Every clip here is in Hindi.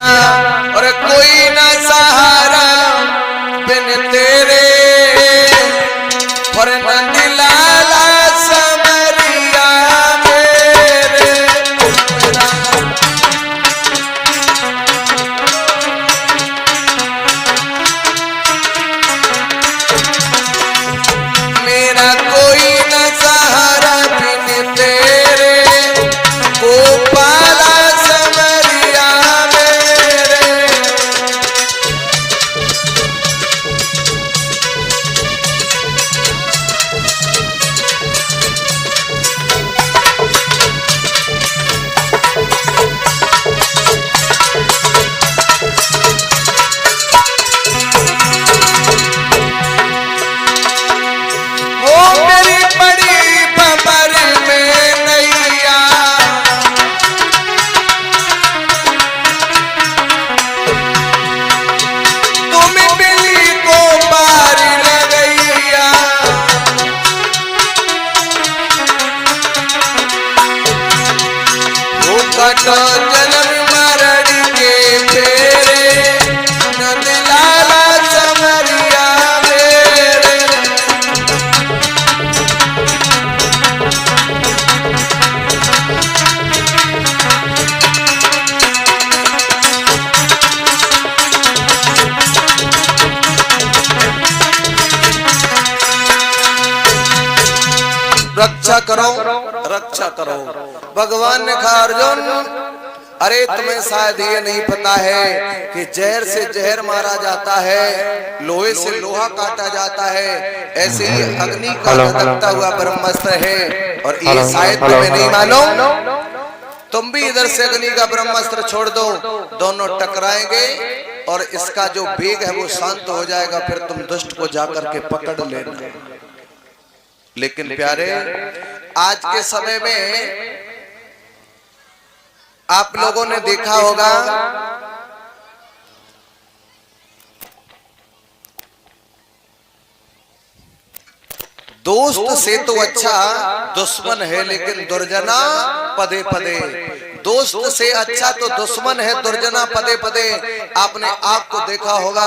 और कोई ना सहारा बिन तेरे और नंदी लाला समरिया मेरे मेरा कोई ना सहारा बिन तेरे गोपाला समरिया तो जन्म मरण के फेरे नंद लाला समरिया मेरे रक्षा करो रक्षा करो। भगवान ने कहा अर्जुन अरे तुम्हें शायद ये नहीं पता है कि जहर से जहर मारा जाता है, लोहे से लोहा काटा जाता है, ऐसे ही अग्नि का धधकता हुआ ब्रह्मास्त्र है। और ये शायद तुम्हें नहीं मालूम, तुम भी इधर से अग्नि का ब्रह्मास्त्र छोड़ दो, दोनों टकराएंगे और इसका जो वेग है वो शांत हो जाएगा, फिर तुम दुष्ट को जाकर के पकड़ लेना। लेकिन प्यारे आज के समय में आप लोगों ने देखा होगा दोस्त से तो अच्छा दुश्मन है, लेकिन दुर्जना पदे पदे। दोस्त से अच्छा तो दुश्मन है, दुर्जना पदे पदे। आपने आग को देखा होगा,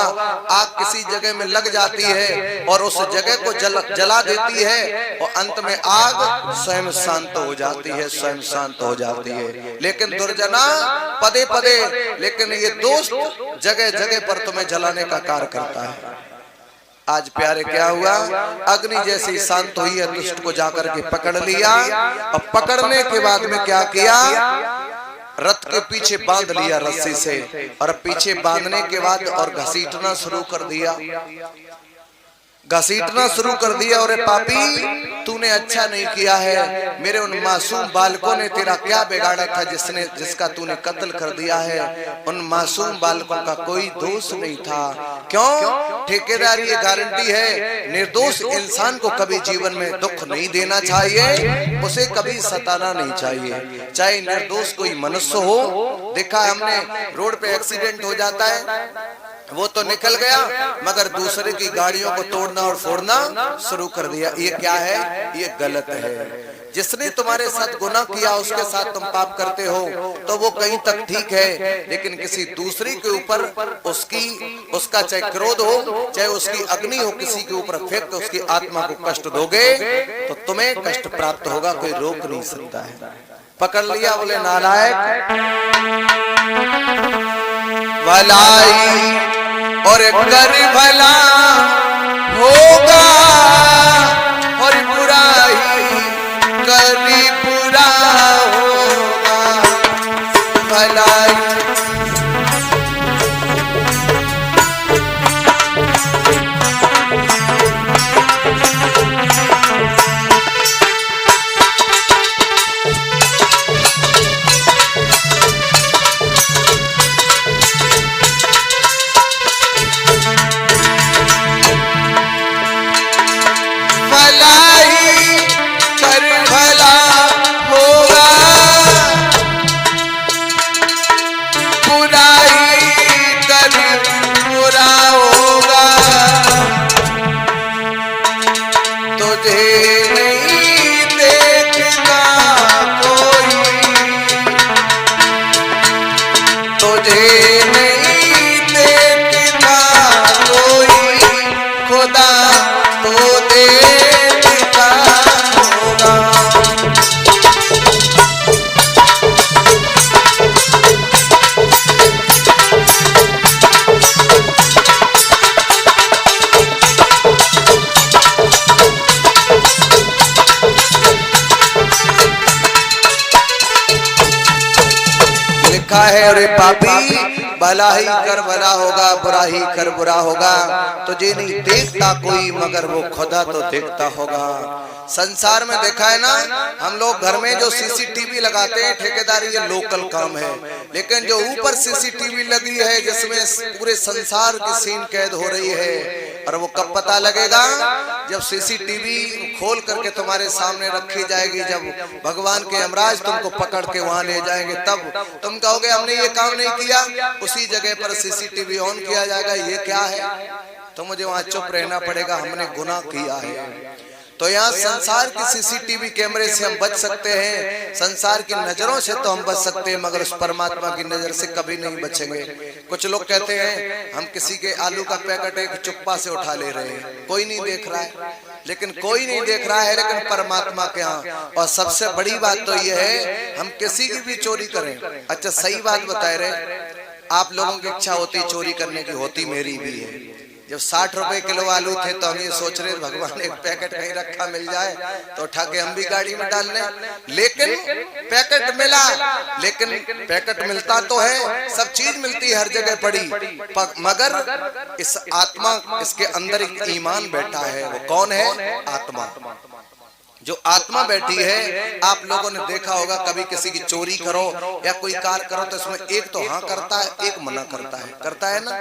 आग किसी जगह में लग जाती है और उस जगह को जला देती है और अंत में आग स्वयं शांत हो जाती है, स्वयं शांत हो जाती है। लेकिन दुर्जना पदे पदे, लेकिन ये दोस्त जगह जगह पर तुम्हें जलाने का कार्य करता है। आज प्यारे क्या हुआ, अग्नि जैसी शांत हुई है, दुष्ट को जाकर के पकड़ लिया और पकड़ने के बाद में क्या किया, रथ के पीछे बांध लिया रस्सी से और पीछे बांधने के बाद और घसीटना शुरू कर दिया, घसीटना शुरू कर दिया। और पापी तूने अच्छा नहीं किया है, मेरे उन मासूम बालकों ने तेरा क्या बिगाड़ा था जिसका तूने कत्ल कर दिया है। उन मासूम बालकों का कोई दोष नहीं था। क्यों? ठेकेदार ये गारंटी है, निर्दोष इंसान को कभी जीवन में दुख नहीं देना चाहिए, उसे कभी सताना नहीं चाहिए, चाहे निर्दोष कोई मनुष्य हो। देखा हमने रोड पे एक्सीडेंट हो जाता है, वो तो निकल गया मगर दूसरे की गाड़ियों को तोड़ना और फोड़ना शुरू कर दिया। ये क्या है? ये गलत है। जिसने तुम्हारे साथ गुनाह किया उसके साथ तुम पाप करते हो तो वो कहीं तक ठीक है, लेकिन किसी दूसरे के ऊपर उसका चाहे क्रोध हो, चाहे उसकी अग्नि हो, किसी के ऊपर फेंक के उसकी आत्मा को कष्ट दोगे तो तुम्हें कष्ट प्राप्त होगा, कोई रोक नहीं सकता है। पकड़ लिया, बोले नालायक, भलाई और कर भला होगा और बुराई करी बुरा होगा। भलाई नहीं देखता कोई, खुदा तो देखता होगा। लिखा है अरे पापी भला ही कर भला होगा, बुरा ही कर बुरा होगा, तुझे नहीं देखता कोई मगर वो खुदा तो देखता होगा। संसार में देखा है ना, हम लोग घर में जो सीसीटीवी लगाते हैं ठेकेदारी, ये लोकल काम है, लेकिन जो ऊपर सीसीटीवी लगी है जिसमें पूरे संसार की सीन कैद हो रही है, और वो कब पता लगेगा? जब सीसीटीवी खोल करके तुम्हारे सामने रखी जाएगी, जब भगवान के यमराज तुमको पकड़ के वहां ले जाएंगे, तब तुम कहोगे हमने ये काम नहीं किया। उसी जगह पर सीसीटीवी ऑन किया जाएगा, ये क्या है? तो मुझे वहां चुप रहना पड़ेगा, हमने गुनाह किया है। तो यहाँ संसार की सीसीटीवी कैमरे से हम बच सकते हैं, संसार की नजरों से तो हम बच सकते हैं, मगर उस परमात्मा की नजर से कभी नहीं बचेंगे। कुछ लोग कहते हैं हम किसी के आलू का पैकेट एक चुप्पा से उठा ले रहे हैं, कोई नहीं देख रहा है, लेकिन कोई नहीं देख रहा है, लेकिन परमात्मा के यहाँ। और सबसे बड़ी बात तो यह है, हम किसी की भी चोरी करें। अच्छा सही बात बताए रहे, आप लोगों की इच्छा होती चोरी करने की, होती मेरी भी है। जब 60 रुपए किलो आलू थे तो हम ये सोच रहे भगवान एक पैकेट कहीं रखा मिल जाए तो उठा के हम भी गाड़ी में डाल लें, लेकिन पैकेट मिला, लेकिन पैकेट मिलता तो है, सब चीज मिलती है हर जगह पड़ी, मगर इस आत्मा, इसके अंदर एक ईमान बैठा है। वो कौन है? आत्मा। जो आत्मा बैठी है, आप लोगों ने देखा होगा कभी किसी की चोरी करो या कोई कार्य करो तो इसमें एक तो हाँ करता है, एक मना करता है ना।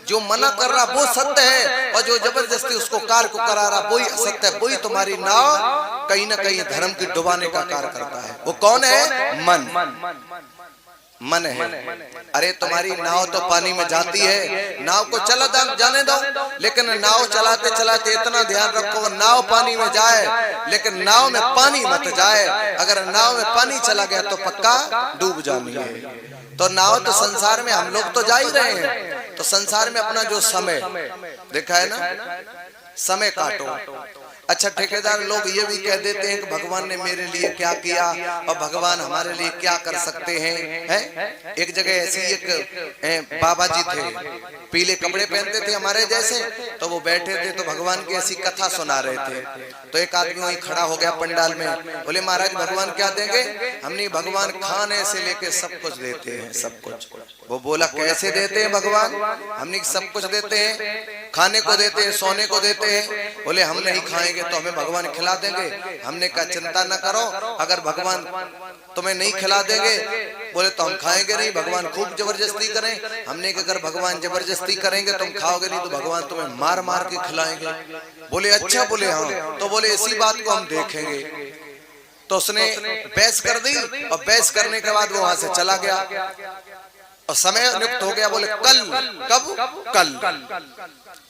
जो मना कर रहा वो सत्य है, और जो जबरदस्ती उसको कार्य को करा रहा वही असत्य है। वही तुम्हारी नाव कहीं ना कहीं धर्म की डुबाने का कार्य करता है। वो कौन है? मन है। अरे तुम्हारी नाव तो पानी में जाती है, नाव को चला जाने दो, लेकिन नाव चलाते चलाते इतना ध्यान रखो नाव पानी में जाए, लेकिन नाव में पानी मत जाए। अगर नाव में पानी चला गया तो पक्का डूब जानी है। तो नाव तो संसार में हम लोग तो जा ही रहे हैं, तो संसार में अपना जो समय देखा है ना, समय काटो। अच्छा ठेकेदार लोग ये भी कह देते हैं कि भगवान ने मेरे लिए क्या किया और भगवान हमारे लिए क्या कर सकते हैं। एक जगह ऐसी एक बाबा जी थे, पीले कपड़े पहनते थे हमारे जैसे, तो वो बैठे थे तो भगवान की ऐसी कथा सुना रहे थे। तो एक आदमी वहीं खड़ा हो गया पंडाल में, बोले महाराज भगवान क्या देंगे? हमने भगवान खाने से लेके सब कुछ देते हैं, सब कुछ। वो बोला कैसे देते हैं भगवान? हमने सब कुछ देते हैं, खाने को देते हैं, सोने को देते हैं। बोले हम नहीं खाएंगे तो हमें भगवान खिला देंगे। हमने कहा चिंता न करो, अगर भगवान तुम्हें नहीं खिला देंगे, बोले तो हम खाएंगे नहीं, भगवान खूब जबरदस्ती करें। हमने कहा अगर भगवान जबरदस्ती करेंगे तुम खाओगे नहीं तो भगवान तुम्हें मार मार के खिलाएंगे। बोले अच्छा, बोले हाँ। तो बोले इसी बात को हम देखेंगे। तो उसने बहस कर दी, और बहस करने के बाद वो वहां से चला गया और समय नियुक्त हो गया। बोले कल? कब? कल।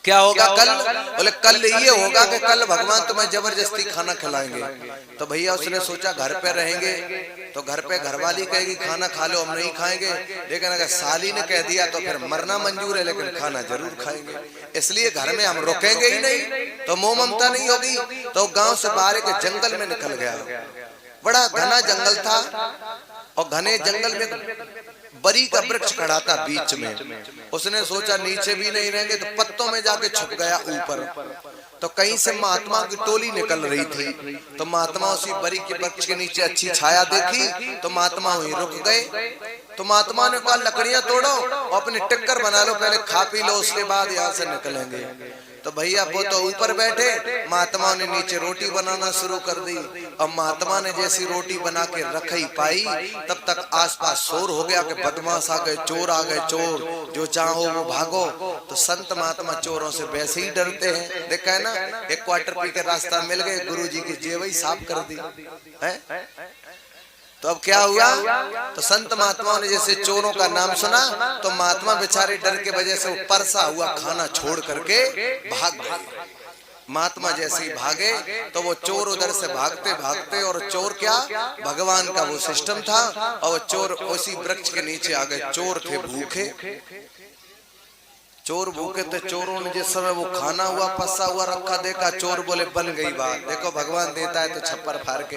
क्या होगा कल? बोले कल ये होगा कि कल भगवान तुम्हें जबरदस्ती खाना खिलाएंगे। तो भैया उसने सोचा घर पे रहेंगे तो घर पे घरवाली कहेगी खाना खा लो, हम नहीं खाएंगे, लेकिन अगर साली ने कह दिया तो फिर मरना मंजूर है लेकिन खाना जरूर खाएंगे, इसलिए घर में हम रुकेंगे ही नहीं। तो मोह ममता नहीं होगी। तो गांव से बाहर एक जंगल में निकल गया, बड़ा घना जंगल था, और घने जंगल में बरी का वृक्ष खड़ा था बीच में। उसने सोचा नीचे भी नहीं रहेंगे, तो पत्तों में जाके छुप गया ऊपर। तो कहीं से महात्मा की टोली निकल रही थी, तो महात्मा उसी बरी के वृक्ष के नीचे अच्छी छाया देखी, तो महात्मा वहीं रुक गए। तो महात्मा ने कहा लकड़ियां तोड़ो और अपनी टिक्कर बना लो, पहले खा पी लो, उसके बाद यहाँ से निकलेंगे। तो भैया वो तो ऊपर बैठे, महात्मा ने नीचे रोटी बनाना शुरू कर दी। और महात्मा ने जैसी रोटी बना के रखी पाई, तब तक आसपास शोर हो गया कि बदमाश आ गए, चोर आ गए, चोर जो चाहो वो भागो। तो संत महात्मा चोरों से वैसे ही डरते हैं। देखा है ना, एक क्वार्टर पी के रास्ता मिल गए, गुरुजी की जेब ही साफ कर दी है। तो अब क्या हुआ? तो संत महात्माओं ने जैसे चोरों का नाम सुना तो महात्मा बेचारे डर के वजह से वो परसा हुआ खाना छोड़ करके भाग गए। महात्मा जैसे ही भागे तो वो चोर उधर से भागते भागते, और चोर क्या, भगवान का वो सिस्टम था, और चोर उसी वृक्ष के नीचे आ गए। चोर थे भूखे, चोर भूखे थे। चोरों ने जिस समय वो खाना हुआ पसा हुआ रखा देखा, चोर बोले बन गई बात, देखो भगवान देता है तो छप्पर फाड़ के।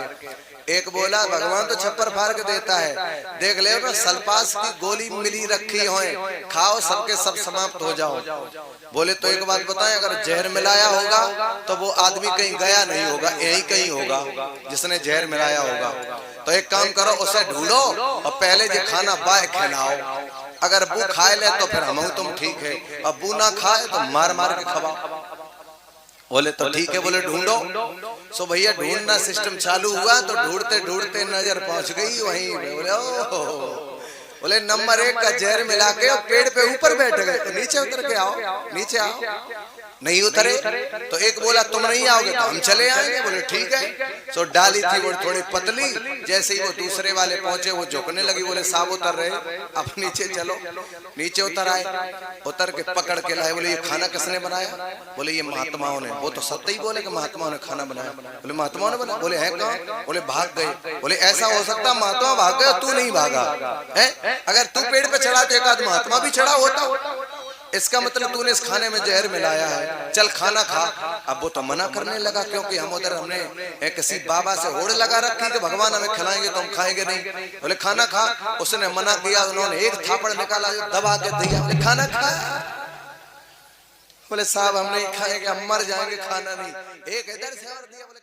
एक बोला भगवान तो छप्पर फाड़ के देता है, देख ले ना सल्पास की गोली मिली रखी हो, खाओ सबके सब समाप्त हो जाओ। बोले तो एक बात बताएं, अगर जहर मिलाया होगा तो वो आदमी कहीं गया नहीं होगा, यही कहीं होगा जिसने जहर मिलाया होगा। तो एक काम करो, उसे ढूंढो और पहले जो खाना बाय खिलाओ। अगर बू खाए ले तो फिर हम तुम ठीक है, अब बू ना खाए तो मार मार के खवाओ। बोले तो ठीक है, बोले ढूंढो। सो भैया ढूंढना सिस्टम चालू हुआ, तो ढूंढते ढूंढते नजर पहुंच गई वहीं। बोले बोले नंबर 1 का जहर मिला के पेड़ पे ऊपर बैठ गए, तो नीचे उतर के आओ, नीचे आओ। नहीं उतरे तो एक बोला तुम नहीं आओगे तो हम चले आएंगे। बोले ठीक है। सो डाली थी वो थोड़ी पतली, जैसे ही वो दूसरे वाले पहुंचे वो झुकने लगी। बोले साहब उतर रहे, अब नीचे चलो। नीचे उतर आए, उतर के पकड़ के लाए। बोले ये खाना किसने बनाया? बोले ये महात्माओं ने। वो तो सत्य ही बोले कि महात्माओं ने खाना बनाया। बोले महात्माओं ने बनाया? बोले है कहाँ? बोले भाग गए। बोले ऐसा हो सकता महात्मा भाग गए, तू नहीं भागा है? अगर तू पेड़ पे चढ़ा तो एक आध महात्मा भी चढ़ा होता। इसका मतलब तूने इस खाने में जहर मिलाया है, चल खाना खा। अब वो तो मना करने लगा, क्योंकि हम उधर हमने किसी बाबा से होड़ लगा रखी कि भगवान हमें खिलाएंगे तो हम खाएंगे नहीं। बोले खाना खा। उसने मना किया, उन्होंने एक थापड़ निकाला, दबा के दिया। बोले खाना खा। बोले साहब हम नहीं खाएंगे, हम मर जाएंगे, खाना नहीं। एक इधर से और दिया। बोले